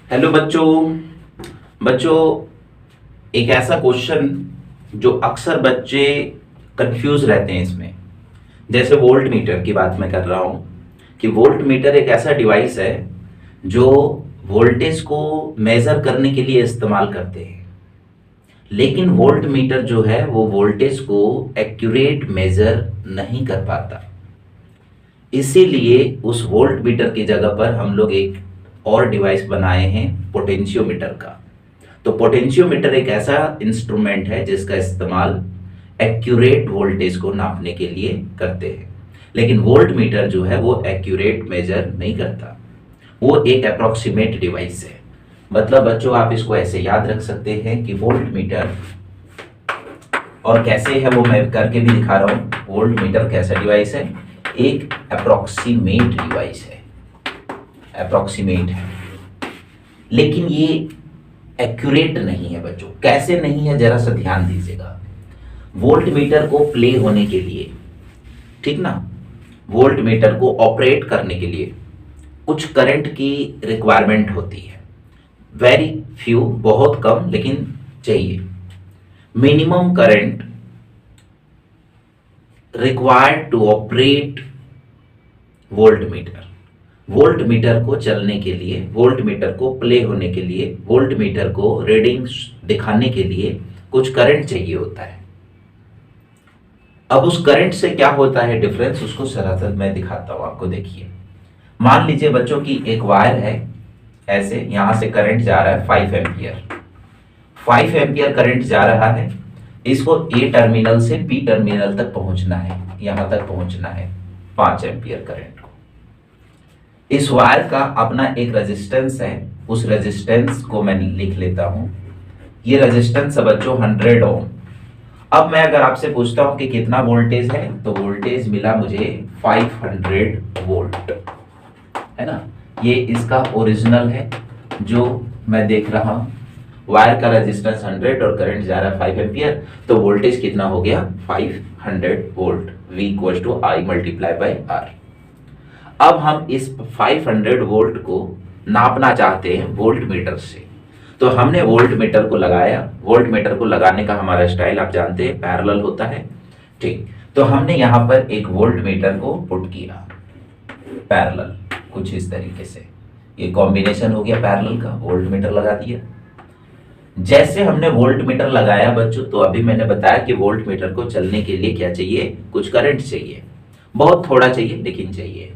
Hello बच्चों। बच्चों, एक ऐसा क्वेश्चन जो अक्सर बच्चे कंफ्यूज रहते हैं इसमें, जैसे वोल्ट मीटर की बात मैं कर रहा हूं कि वोल्ट मीटर एक ऐसा डिवाइस है जो वोल्टेज को मेजर करने के लिए इस्तेमाल करते हैं। लेकिन वोल्ट मीटर जो है वो वोल्टेज को एक्यूरेट मेजर नहीं कर पाता। इसीलिए उस वोल्ट मीटर की जगह पर हम लोग एक और डिवाइस बनाए हैं, पोटेंशियोमीटर का। तो पोटेंशियोमीटर एक ऐसा इंस्ट्रूमेंट है जिसका इस्तेमाल एक्यूरेट वोल्टेज को नापने के लिए करते हैं। लेकिन वोल्ट मीटर जो है वो एक्यूरेट मेजर नहीं करता, वो एक अप्रोक्सीमेट डिवाइस है। मतलब बच्चों, आप इसको ऐसे याद रख सकते हैं कि वोल्ट मीटर, और कैसे है वो मैं करके भी दिखा रहा हूं। वोल्ट मीटर कैसा डिवाइस है? एक अप्रोक्सीमेट डिवाइस है, अप्रोक्सीमेट है, लेकिन ये एक्यूरेट नहीं है। बच्चों, कैसे नहीं है जरा सा ध्यान दीजिएगा। वोल्ट मीटर को प्ले होने के लिए, ठीक ना, वोल्ट मीटर को ऑपरेट करने के लिए कुछ करंट की रिक्वायरमेंट होती है। वेरी फ्यू, बहुत कम, लेकिन चाहिए। Minimum current required to operate voltmeter. Voltmeter को चलने के लिए, वोल्ट मीटर को प्ले होने के लिए, वोल्ट मीटर को रीडिंग्स दिखाने के लिए कुछ करंट चाहिए होता है। अब उस करंट से क्या होता है डिफरेंस, उसको सरासर मैं दिखाता हूं आपको। देखिए, मान लीजिए बच्चों की एक वायर है, ऐसे यहां से करंट जा रहा है 5 एम्पियर। 5 एम्पियर करंट जा रहा है, इसको ए टर्मिनल से बी टर्मिनल तक पहुंचना है, यहां तक पहुंचना है 5 एम्पियर करंट को। इस वायर का अपना एक रेजिस्टेंस है, उस रेजिस्टेंस को मैं लिख लेता हूं। ये रेजिस्टेंस है बच्चों 100 ओम। अब मैं अगर आपसे पूछता हूं कि कितना वोल्टेज है, तो वोल्टेज मिला मुझे 500 वोल्ट, है ना। ये इसका ओरिजिनल है जो मैं देख रहा हूं। वायर का रेजिस्टेंस 100 और करंट जा रहा है 5 एम्पियर, तो वोल्टेज कितना हो गया? 500 volt. V equal to I multiply by R। अब हम इस 500 वोल्ट को नापना चाहते हैं वोल्ट मीटर से। तो हमने वोल्ट मीटर को लगाया। वोल्ट मीटर को लगाने का हमारा स्टाइल आप जानते हैं, पैरेलल होता है, ठीक। तो हमने यहां पर एक वोल्ट मीटर को पुट किया पैरेलल, कुछ इस तरीके से। ये कॉम्बिनेशन हो गया पैरेलल का, वोल्ट मीटर लगा दिया। जैसे हमने वोल्ट मीटर लगाया बच्चों, तो अभी मैंने बताया कि वोल्ट मीटर को चलने के लिए क्या चाहिए? कुछ करंट चाहिए, बहुत थोड़ा चाहिए लेकिन चाहिए।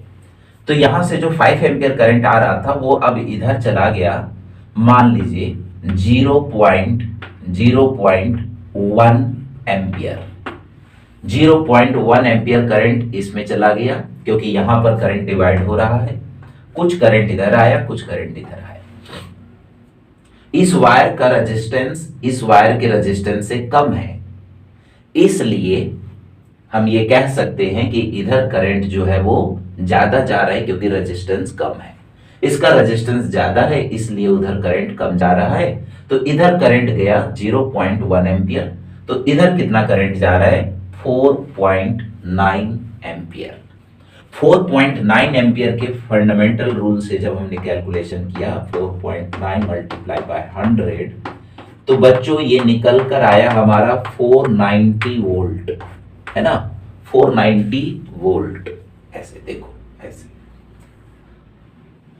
तो यहां से जो 5 एम्पियर करंट आ रहा था वो अब इधर चला गया, मान लीजिए 0.1 एम्पियर। 0.1 एम्पियर करंट इसमें चला गया, क्योंकि यहां पर करंट डिवाइड हो रहा है। कुछ करंट इधर आया, कुछ करंट इधर आया। इस वायर का रेजिस्टेंस इस वायर के रेजिस्टेंस से कम है, इसलिए हम ये कह सकते हैं कि इधर करंट जो है वो ज्यादा जा रहा है, क्योंकि रेजिस्टेंस कम है। इसका रेजिस्टेंस ज्यादा है, इसलिए उधर करंट कम जा रहा है। तो इधर करंट गया 0.1 एम्पियर, तो इधर कितना करंट जा रहा है? 4.9 एम्पियर। 4.9 एम्पियर के फंडामेंटल रूल से जब हमने कैलकुलेशन किया, 4.9 मल्टीप्लाई बाय 100, तो बच्चों ये निकल कर आया हमारा 490 वोल्ट, है ना। 490 वोल्ट, ऐसे देखो, ऐसे।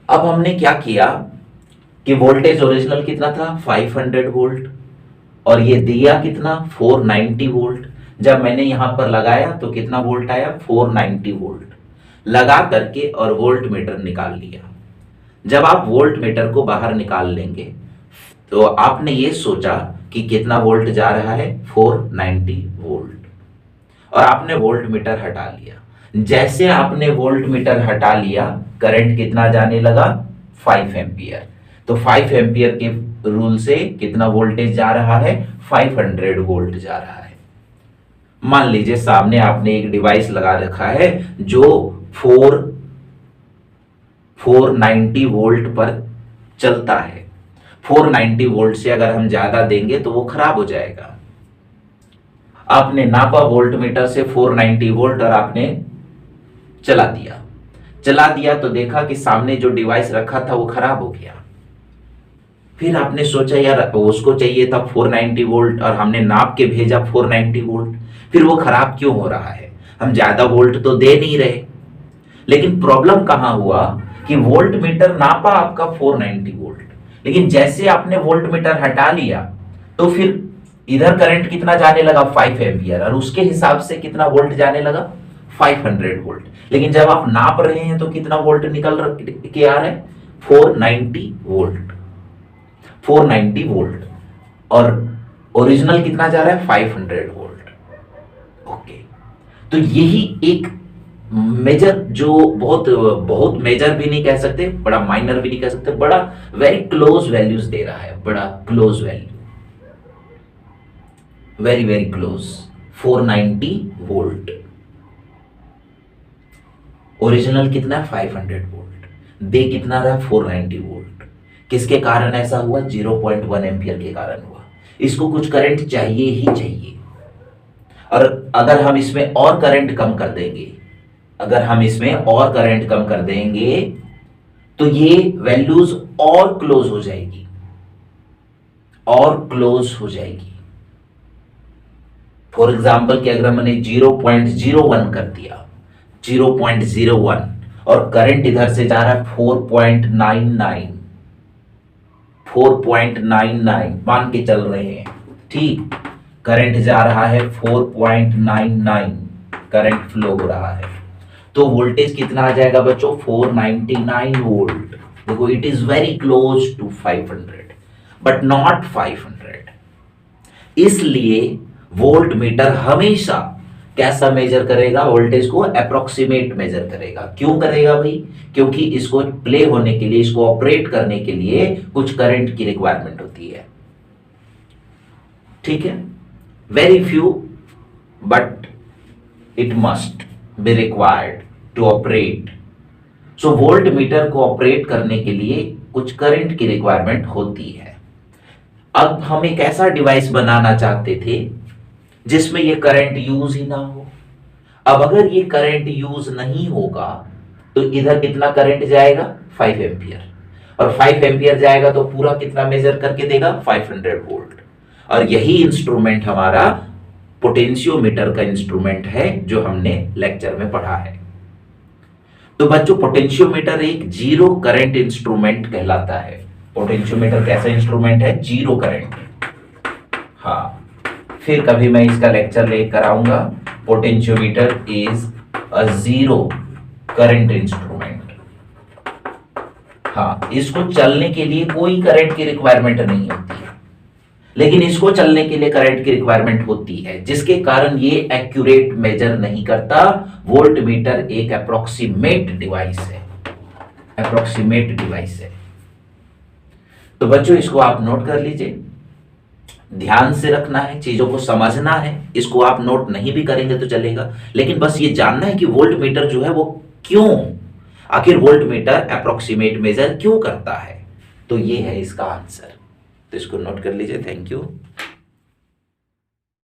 अब हमने क्या किया कि वोल्टेज ओरिजिनल कितना था? 500 वोल्ट, और ये दिया कितना? 490 वोल्ट। जब मैंने यहां पर लगाया तो कितना वोल्ट आया? 490 वोल्ट। लगा करके और वोल्ट मीटर निकाल लिया। जब आप वोल्ट मीटर को बाहर निकाल लेंगे, तो आपने ये सोचा कि कितना वोल्ट जा रहा है? 490 वोल्ट, और आपने वोल्ट मीटर हटा लिया। जैसे आपने वोल्ट मीटर हटा लिया, करंट कितना जाने लगा? 5 एम्पियर। तो 5 एम्पियर के रूल से कितना वोल्टेज जा रहा है? 500 वोल्ट जा रहा है। मान लीजिए सामने आपने एक डिवाइस लगा रखा है जो 490 वोल्ट पर चलता है। 490 वोल्ट से अगर हम ज्यादा देंगे तो वो खराब हो जाएगा। आपने नापा वोल्ट मीटर से 490 वोल्ट, और आपने चला दिया। तो देखा कि सामने जो डिवाइस रखा था वो खराब हो गया। फिर आपने सोचा यार उसको चाहिए था 490 वोल्ट और हमने नाप के भेजा 490 वोल्ट, फिर वो खराब क्यों हो रहा है? हम ज्यादा वोल्ट तो दे नहीं रहे। लेकिन प्रॉब्लम कहां हुआ कि वोल्ट मीटर नापा आपका 490 वोल्ट, लेकिन जैसे आपने वोल्ट मीटर हटा लिया तो फिर इधर करंट कितना जाने लगा 5 एम्पियर, और उसके हिसाब से कितना वोल्ट जाने लगा 500 वोल्ट। लेकिन जब आप नाप रहे हैं तो कितना वोल्ट निकल के आ रहा है 490 वोल्ट, 490 वोल्ट, और ओरिजिनल कितना जा रहा है 500 वोल्ट। ओके, तो यही एक मेजर, जो बहुत बहुत मेजर भी नहीं कह सकते, बड़ा माइनर भी नहीं कह सकते, बड़ा वेरी क्लोज वैल्यूज दे रहा है, बड़ा close value, very very close, 490 volt. Original कितना है 500 वोल्ट, दे कितना रहा 490 वोल्ट। किसके कारण ऐसा हुआ? 0.1 एम्पियर के कारण हुआ। इसको कुछ करंट चाहिए ही चाहिए, और अगर हम इसमें और करंट कम कर देंगे, अगर हम इसमें और करंट कम कर देंगे तो ये वैल्यूज और क्लोज हो जाएगी, और क्लोज हो जाएगी। फॉर एग्जाम्पल कि अगर मैंने 0.01 कर दिया, 0.01, और करंट इधर से जा रहा है 4.99, 4.99 मान के चल रहे हैं, ठीक, करंट जा रहा है 4.99, करंट फ्लो हो रहा है, तो वोल्टेज कितना आ जाएगा बच्चों 499 वोल्ट। देखो it is very close to 500 but not 500। इसलिए वोल्ट मीटर हमेशा कैसा मेजर करेगा? वोल्टेज को अप्रोक्सीमेट मेजर करेगा। क्यों करेगा भाई? क्योंकि इसको प्ले होने के लिए, इसको ऑपरेट करने के लिए कुछ करंट की रिक्वायरमेंट होती है, ठीक है, very few but it must be required to operate. So voltmeter को ऑपरेट करने के लिए कुछ करंट की रिक्वायरमेंट होती है। अब हम एक ऐसा डिवाइस बनाना चाहते थे जिसमें ये करंट यूज ही ना हो। अब अगर ये करंट यूज नहीं होगा तो इधर कितना करंट जाएगा 5 एम्पियर, और 5 एम्पियर जाएगा तो पूरा कितना मेजर करके देगा 500 वोल्ट। और यही इंस्ट्रूमेंट हमारा पोटेंशियोमीटर का इंस्ट्रूमेंट है जो हमने लेक्चर में पढ़ा है। तो बच्चों पोटेंशियोमीटर एक जीरो करंट इंस्ट्रूमेंट कहलाता है। पोटेंशियोमीटर कैसा इंस्ट्रूमेंट है? Zero current. हाँ, फिर कभी मैं इसका लेक्चर लेकर आऊंगा। Potentiometer is a zero current instrument. हाँ, इसको चलने के लिए कोई करंट की रिक्वायरमेंट नहीं होती है, लेकिन इसको चलने के लिए करंट की रिक्वायरमेंट होती है, जिसके कारण ये एक्यूरेट मेजर नहीं करता। वोल्ट मीटर एक अप्रोक्सीमेट डिवाइस है, अप्रोक्सीमेट डिवाइस है। तो बच्चों इसको आप नोट कर लीजिए, ध्यान से रखना है, चीजों को समझना है। इसको आप नोट नहीं भी करेंगे तो चलेगा, लेकिन बस ये जानना है कि वोल्ट मीटर जो है वो क्यों, आखिर वोल्ट मीटर अप्रोक्सीमेट मेजर क्यों करता है। तो ये है इसका आंसर, तो इसको नोट कर लीजिए। Thank you.